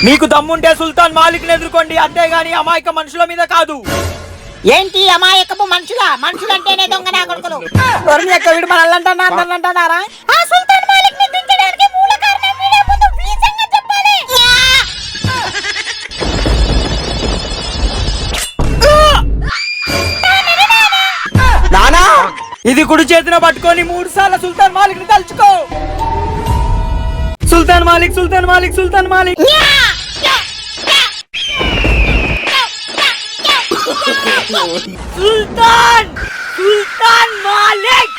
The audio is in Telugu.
మీకు దమ్ముంటే సుల్తాన్ మాలిక్ ని ఎదుర్కోండి, అంతేగాని అమాయక మనుషుల మీద కాదు. ఏంటి అమాయకపు మనుషులంటేనే దొంగ నా కొడుకులు. వీడు మనల్లంటున్నారా? ఆ సుల్తాన్ మాలిక్ ని దించడానికి మూల కారణం వీడే, ముందు వీ సంగతి చెప్పాలి. నానా, ఇది కుడి చేతిన పట్టుకొని 3 సార్లు సుల్తాన్ మాలిక్ ని తలుచుకో. సుల్తాన్ మాలిక్, సుల్తాన్ మాలిక్, సుల్తాన్ మాలిక్. సుల్తాన్, సుల్తాన్ మాలిక్.